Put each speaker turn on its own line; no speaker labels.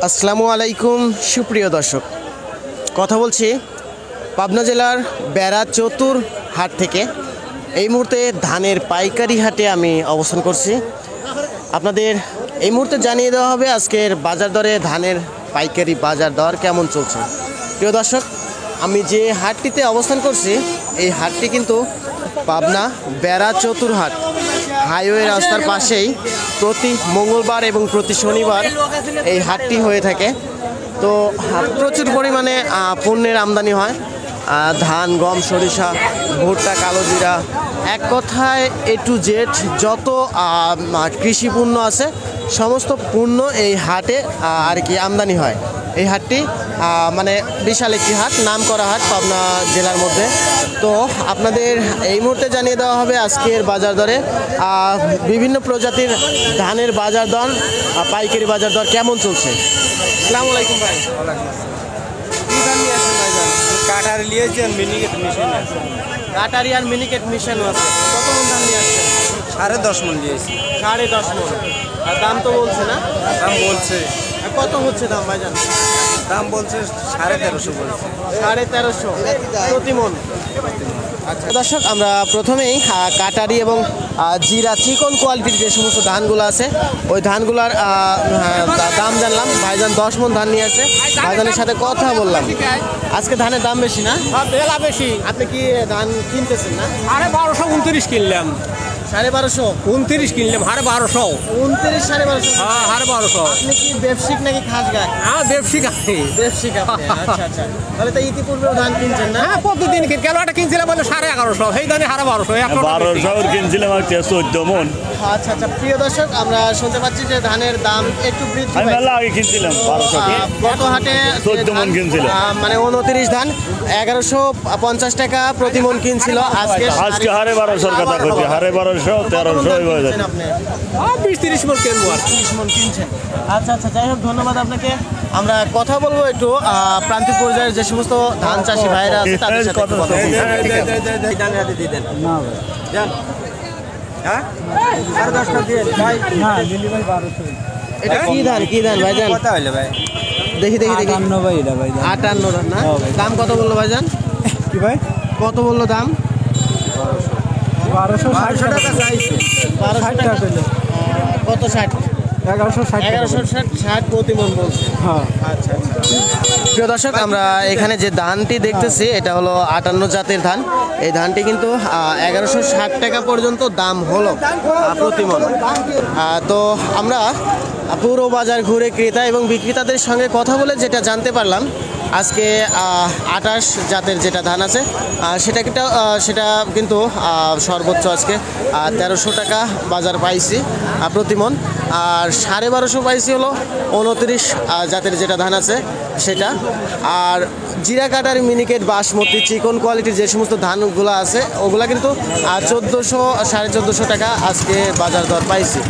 আসসালামু আলাইকুম সুপ্রিয় দর্শক, কথা বলছি পাবনা জেলার বেড়া চতুর হাট থেকে। এই মুহূর্তে ধানের পাইকারি হাটে আমি অবস্থান করছি। আপনাদের এই মুহূর্তে জানিয়ে দেওয়া হবে আজকের বাজার দরে ধানের পাইকারি বাজার দর কেমন চলছে। প্রিয় দর্শক, আমি যে হাটটিতে অবস্থান করছি এই হাটটি কিন্তু পাবনা বেড়া চতুর হাট, হাইওয়ে রাস্তার পাশেই প্রতি মঙ্গলবার এবং প্রতি শনিবার এই হাটটি হয়ে থাকে। তো প্রচুর পরিমাণে পণ্যের আমদানি হয়, ধান, গম, সরিষা, ভুট্টা, কালো জিরা, এক কথায় এ টু জেড যত কৃষি পণ্য আছে সমস্ত পণ্য এই হাটে আর কি আমদানি হয়। এই হাটটি মানে বিশাল একটি হাট, নাম করা হাট পাবনা জেলার মধ্যে। তো আপনাদের এই মুহূর্তে জানিয়ে দেওয়া হবে আজকের বাজার দরে বিভিন্ন প্রজাতির ধানের বাজার দর, পাইকারি বাজার দর কেমন চলছে। আসসালামু আলাইকুম ভাই। কি ধান নিয়ে আসছেন ভাইজান?
কাটারি নিয়েছেন, মিনিকেট মেশিন আছে।
কাটারি আর মিনিকেট মিশানো আছে। কত মন ধান নিয়ে আসছেন?
10.5 মন নিয়েছি।
10.5 মন। আর দাম তো বলছে না?
দাম বলছে।
আর কত হচ্ছে দাম ভাইজান?
দাম বলছে 1350 বলছে।
1350 প্রতি মন। আচ্ছা দর্শক, আমরা প্রথমেই কাটারি এবং জিরা চিকন কোয়ালিটির যে সমস্ত ধানগুলো আছে ওই ধানগুলার দাম জানলাম। ভাইজান 10 মন ধান নিয়ে আসে, ভাইজানের সাথে কথা বললাম। আজকে ধানের দাম বেশি না?
বেলা বেশি।
আপনি কি ধান কিনতেছেন না?
1229 কিনলাম।
1250?
29 কিনলাম, 1250।
29 1250?
হ্যাঁ, 1250।
আপনি কি ব্যবসায়িক নাকি খাস গাছ?
ব্যবসিক আছে।
ব্যবসায়িক আপনি? আচ্ছা আচ্ছা, তাহলে তো ইতিপূর্বেও ধান কিনছেন না?
হ্যাঁ, প্রতিদিন কেন একটা কিনছিলাম বলে 1150, সেই দানে 1250।
1200 কিনছিলাম আর 14 মন।
আচ্ছা আচ্ছা, প্রিয় দর্শক, আমরা শুনতে পাচ্ছি যে ধানের দাম একটু বৃদ্ধি
আমি
পাইছে।
মেলা আগে কিনছিলাম 1200 কে।
গত হাটে
14 মণ কিনছিল।
মানে 29 ধান 1150 টাকা প্রতি মন কিনছিল। আজকে
1250 কথা কইছি, 1250 1300 হয়ে যায়।
আপনি
20-30 মন কিনবো আর
30 মন কিনছেন। আচ্ছা আচ্ছা, যাই হোক, ধন্যবাদ আপনাকে। আমরা কথা বলবো একটু প্রান্তিক পর্যায়ের যে সমস্ত ধান চাষি ভাইরা আছে তাদের সাথে একটু কথা বলবো। ঠিক আছে।
দানে হাতে দিয়ে দেন। না ভাই জান। হ্যাঁ, আর 10টা দিয়ে ভাই। না, দিলি ভাই 1200।
এটা কি ধান ভাইজান?
কত হইলো ভাই?
দেখি
58 ভাই এটা ভাই।
58 ধান না?
হ্যাঁ ভাই।
দাম কত বললো ভাইজান?
কি ভাই?
কত বললো দাম?
1200 টাকা চাইছে।
1200 টাকা। কত 60? 1160 প্রতি মন বলছে।
হ্যাঁ।
আচ্ছা আচ্ছা, প্রিয় দর্শক, আমরা এখানে যে ধানটি দেখতেছি এটা হলো 58 জাতের ধান। এই ধানটি কিন্তু 1160 টাকা পর্যন্ত দাম হলো প্রতি মন। তো আমরা পুরো বাজার ঘুরে ক্রেতা এবং বিক্রেতাদের সঙ্গে কথা বলে যেটা জানতে পারলাম, আজকে 28 জাতের যেটা ধান আছে সেটা কিন্তু সর্বোচ্চ আজকে 1300 টাকা বাজার পাইছি প্রতি মন। আর 1250 পাইছি হলো 29 জাতের যেটা ধান আছে সেটা। আর জিরা কাটার, মিনিকেট, বাসমতি, চিকন কোয়ালিটির যে সমস্ত ধানগুলো আছে ওগুলা কিন্তু 1400 1450 টাকা আজকে বাজার দর পাইছি।